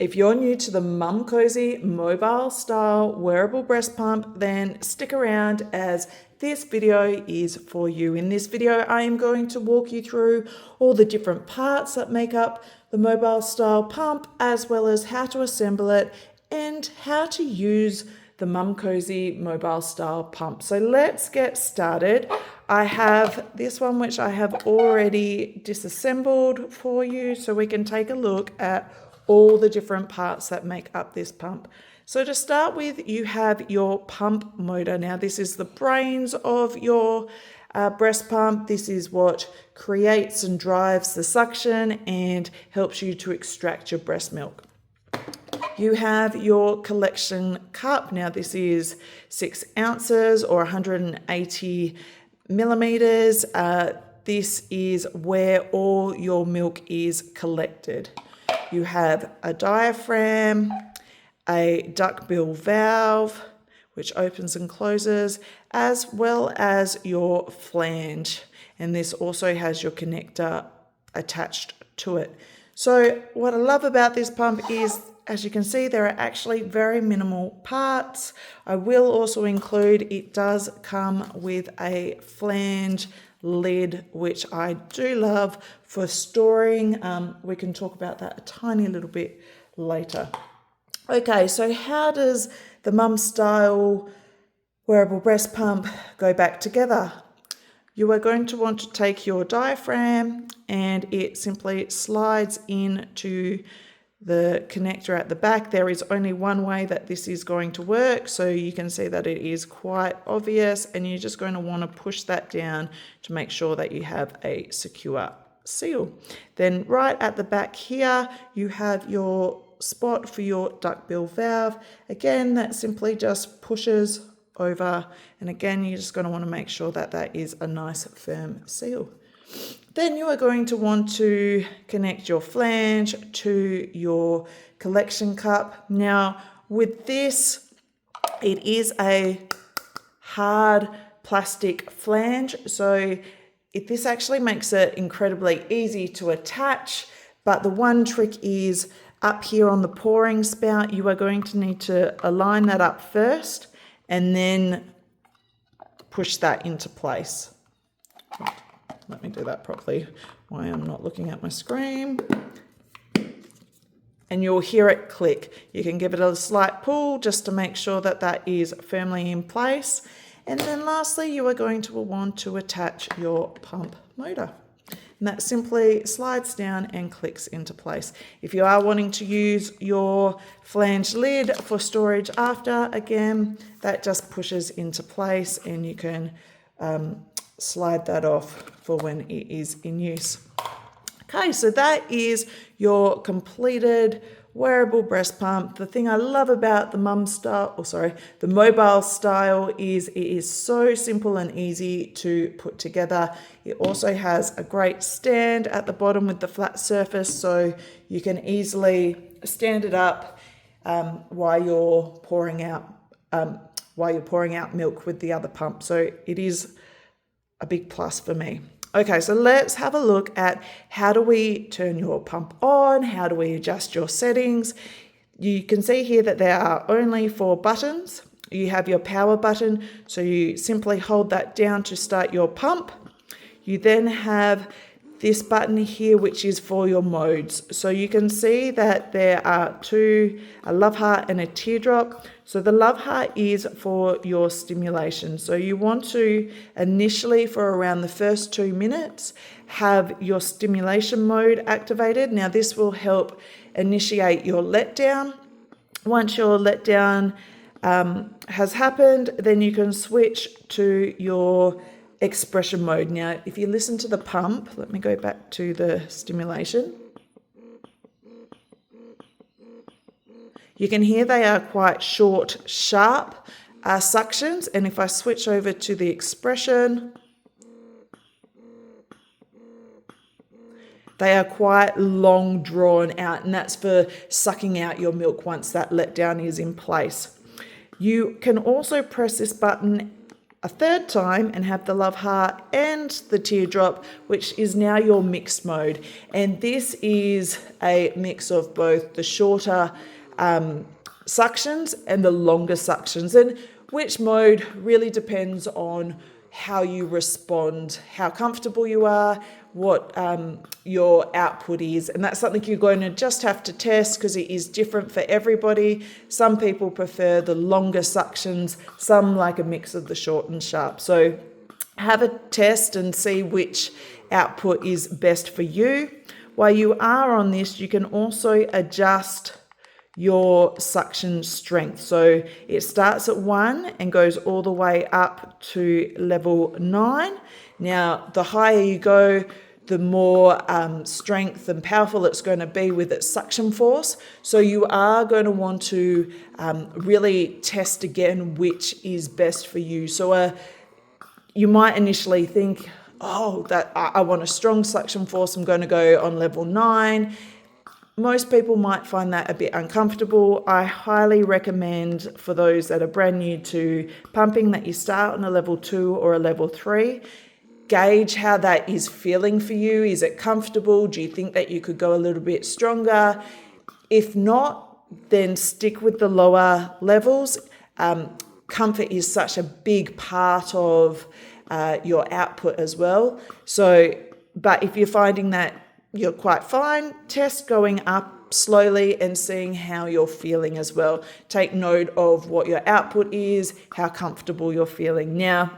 If you're new to the Momcozy Mobile Style wearable breast pump, then stick around as this video is for you. In this video, I am going to walk you through all the different parts that make up the mobile style pump, as well as how to assemble it and how to use the Momcozy Mobile Style pump. So let's get started. I have this one which I have already disassembled for you so we can take a look at all the different parts that make up this pump. So to start with, you have your pump motor. Now this is the brains of your breast pump. This is what creates and drives the suction and helps you to extract your breast milk. You have your collection cup. Now this is 6 ounces or 180 millimeters. This is where all your milk is collected. You have a diaphragm, a duckbill valve, which opens and closes, as well as your flange. And this also has your connector attached to it. So what I love about this pump is, as you can see, there are actually very minimal parts. I will also include, it does come with a flange lid, which I do love for storing. We can talk about that a tiny little bit later. Okay, so how does the Mum Style wearable breast pump go back together? You are going to want to take your diaphragm and it simply slides into the connector at the back. There is only one way that this is going to work, so you can see that it is quite obvious, and you're just going to want to push that down to make sure that you have a secure seal. Then right at the back here, you have your spot for your duckbill valve. Again, that simply just pushes over, and again, you're just going to want to make sure that that is a nice firm seal. Then you are going to want to connect your flange to your collection cup. Now with this, it is a hard plastic flange, so this actually makes it incredibly easy to attach, but the one trick is up here on the pouring spout, you are going to need to align that up first and then push that into place. Let me do that properly while I'm not looking at my screen. And you'll hear it click. You can give it a slight pull just to make sure that that is firmly in place. And then lastly, you are going to want to attach your pump motor. And that simply slides down and clicks into place. If you are wanting to use your flange lid for storage after, again, that just pushes into place and you can slide that off for when it is in use. Okay, so that is your completed wearable breast pump. The thing I love about the the Mobile Style is it is so simple and easy to put together. It also has a great stand at the bottom with the flat surface, so you can easily stand it up while you're pouring out milk with the other pump. So it is a big plus for me. Okay, so let's have a look at how do we turn your pump on, how do we adjust your settings. You can see here that there are only 4 buttons. You have your power button, so you simply hold that down to start your pump. You then have this button here, which is for your modes. So you can see that there are 2, a love heart and a teardrop. So the love heart is for your stimulation. So you want to initially, for around the first 2 minutes, have your stimulation mode activated. Now this will help initiate your letdown. Once your letdown has happened, then you can switch to your expression mode. Now, if you listen to the pump, let me go back to the stimulation. You can hear they are quite short, sharp suctions. And if I switch over to the expression, they are quite long drawn out, and that's for sucking out your milk once that letdown is in place. You can also press this button a third time and have the love heart and the teardrop, which is now your mixed mode. And this is a mix of both the shorter suctions and the longer suctions. And which mode really depends on how you respond, how comfortable you are, what your output is. And that's something you're going to just have to test because it is different for everybody. Some people prefer the longer suctions, some like a mix of the short and sharp. So have a test and see which output is best for you. While you are on this, you can also adjust your suction strength. So it starts at 1 and goes all the way up to level 9. Now, the higher you go, the more strength and powerful it's going to be with its suction force. So you are going to want to really test again which is best for you. So you might initially think, oh, that I want a strong suction force, I'm going to go on level 9. Most people might find that a bit uncomfortable. I highly recommend for those that are brand new to pumping that you start on a level 2 or a level 3. Gauge how that is feeling for you. Is it comfortable? Do you think that you could go a little bit stronger? If not, then stick with the lower levels. Comfort is such a big part of your output as well. So, but if you're finding that you're quite fine, test going up slowly and seeing how you're feeling as well. Take note of what your output is, how comfortable you're feeling. Now,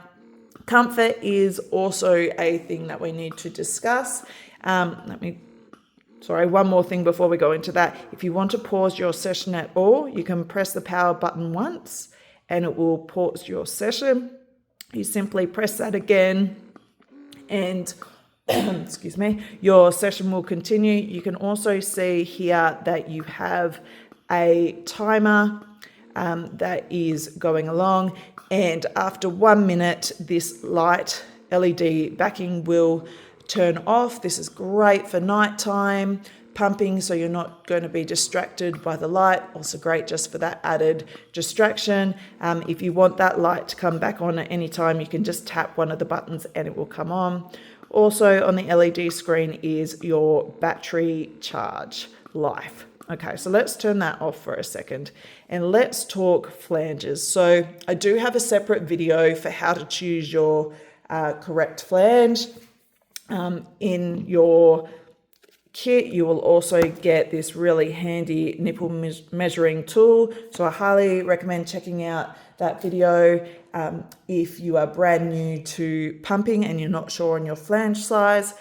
comfort is also a thing that we need to discuss. One more thing before we go into that. If you want to pause your session at all, you can press the power button once and it will pause your session. You simply press that again and excuse me, your session will continue. You can also see here that you have a timer that is going along, and after 1 minute this light LED backing will turn off. This is great for nighttime pumping, so you're not going to be distracted by the light. Also great just for that added distraction. If you want that light to come back on at any time, you can just tap one of the buttons and it will come on. Also on the LED screen is your battery charge life. Okay, so let's turn that off for a second and let's talk flanges. So I do have a separate video for how to choose your correct flange. In your kit, you will also get this really handy nipple measuring tool. So I highly recommend checking out that video if you are brand new to pumping and you're not sure on your flange size.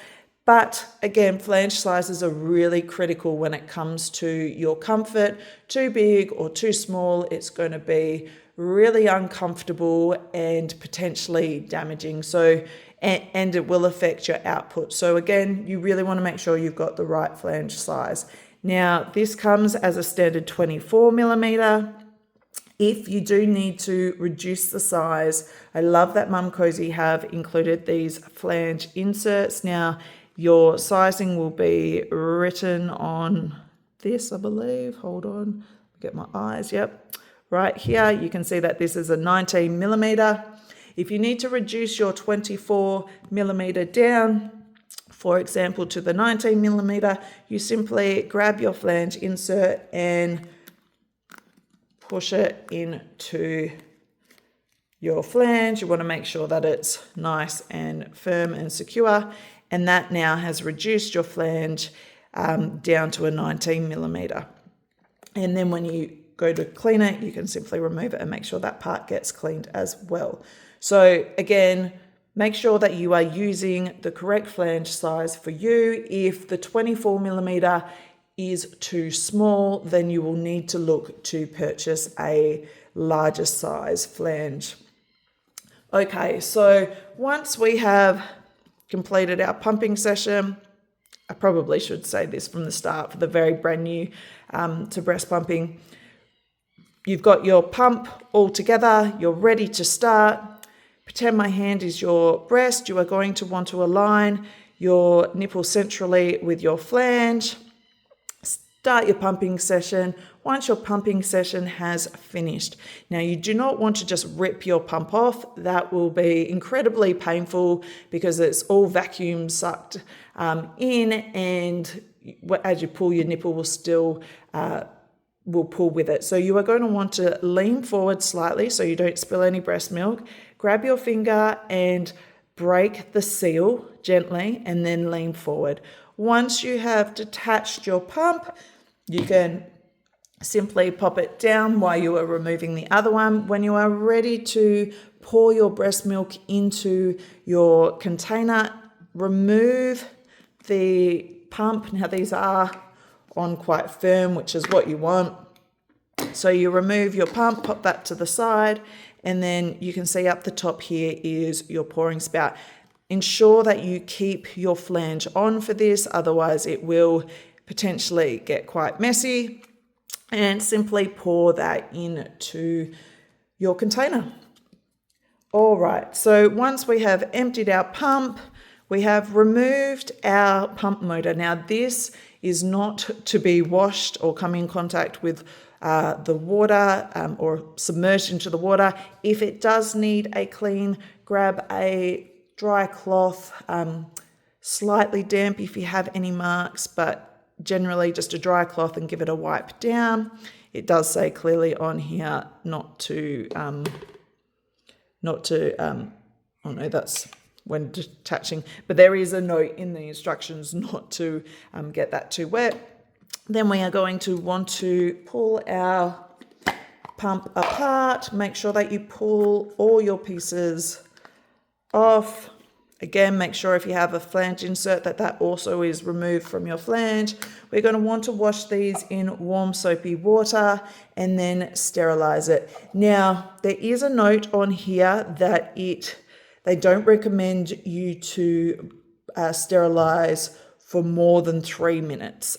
But again, flange sizes are really critical when it comes to your comfort. Too big or too small, it's going to be really uncomfortable and potentially damaging. So, and it will affect your output. So again, you really want to make sure you've got the right flange size. Now, this comes as a standard 24 millimeter. If you do need to reduce the size, I love that Momcozy have included these flange inserts. Now, your sizing will be written on this, I believe. Hold on, get my eyes. Yep, right here, you can see that this is a 19 millimeter. If you need to reduce your 24 millimeter down, for example, to the 19 millimeter, you simply grab your flange insert and push it into your flange. You want to make sure that it's nice and firm and secure. And that now has reduced your flange down to a 19 millimeter. And then when you go to clean it, you can simply remove it and make sure that part gets cleaned as well. So again, make sure that you are using the correct flange size for you. If the 24 millimeter is too small, then you will need to look to purchase a larger size flange. Okay, so once we have completed our pumping session, I probably should say this from the start for the very brand new to breast pumping. You've got your pump all together, you're ready to start. Pretend my hand is your breast. You are going to want to align your nipple centrally with your flange. start your pumping session once your pumping session has finished. Now, you do not want to just rip your pump off. That will be incredibly painful because it's all vacuum sucked in, and as you pull, your nipple will still will pull with it. So you are going to want to lean forward slightly so you don't spill any breast milk. Grab your finger and break the seal gently and then lean forward. Once you have detached your pump, you can simply pop it down while you are removing the other one. When you are ready to pour your breast milk into your container, remove the pump. Now, these are on quite firm, which is what you want. So you remove your pump, pop that to the side, and then you can see up the top here is your pouring spout. Ensure that you keep your flange on for this, otherwise it will potentially get quite messy, and simply pour that into your container. All right, so once we have emptied our pump, we have removed our pump motor. Now, this is not to be washed or come in contact with the water or submerged into the water. If it does need a clean, grab a dry cloth, slightly damp if you have any marks, but generally just a dry cloth, and give it a wipe down. It does say clearly on here not to, oh no, that's when detaching, but there is a note in the instructions not to get that too wet. Then we are going to want to pull our pump apart. Make sure that you pull all your pieces off. Again, make sure if you have a flange insert that also is removed from your flange. We're going to want to wash these in warm soapy water and then sterilize it. Now, there is a note on here that they don't recommend you to sterilize for more than 3 minutes.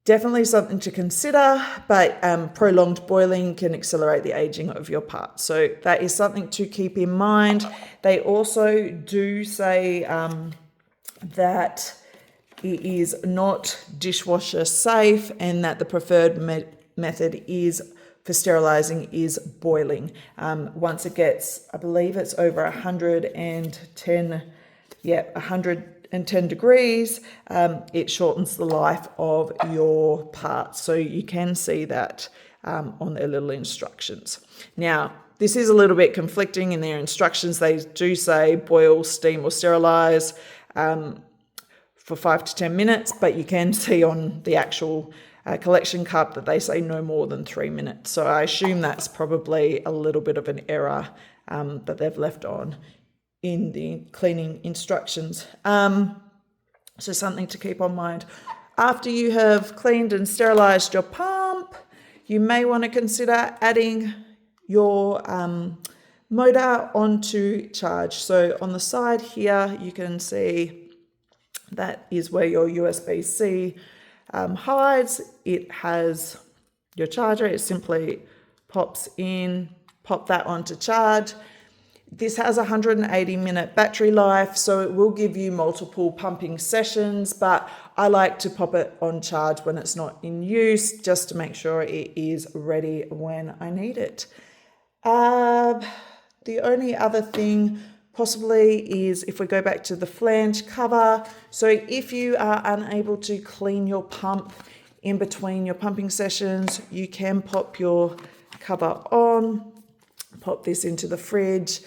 Definitely something to consider, but prolonged boiling can accelerate the aging of your parts. So that is something to keep in mind. They also do say that it is not dishwasher safe, and that the preferred method for sterilizing is boiling. Once it gets, I believe it's over 110 degrees, it shortens the life of your parts. So you can see that on their little instructions. Now, this is a little bit conflicting in their instructions. They do say boil, steam, or sterilize for 5 to 10 minutes, but you can see on the actual collection cup that they say no more than 3 minutes. So I assume that's probably a little bit of an error that they've left on in the cleaning instructions. So something to keep on mind. After you have cleaned and sterilized your pump, you may want to consider adding your motor onto charge. So on the side here, you can see that is where your USB-C hides. It has your charger. It simply pops in, pop that onto charge. This has a 180-minute battery life, so it will give you multiple pumping sessions, but I like to pop it on charge when it's not in use, just to make sure it is ready when I need it. The only other thing possibly is if we go back to the flange cover. So if you are unable to clean your pump in between your pumping sessions, you can pop your cover on, pop this into the fridge,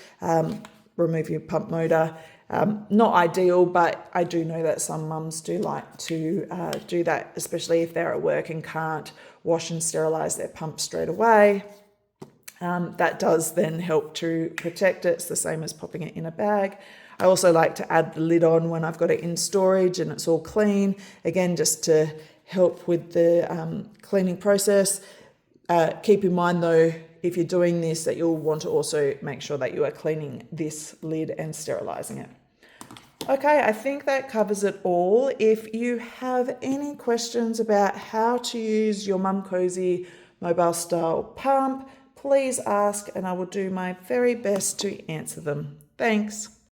remove your pump motor. Not ideal, but I do know that some mums do like to do that, especially if they're at work and can't wash and sterilize their pump straight away. That does then help to protect it. It's the same as popping it in a bag. I also like to add the lid on when I've got it in storage and it's all clean. Again, just to help with the cleaning process. Keep in mind though, if you're doing this, that you'll want to also make sure that you are cleaning this lid and sterilizing it. Okay, I think that covers it all. If you have any questions about how to use your Momcozy Mobile Style pump, please ask and I will do my very best to answer them. Thanks.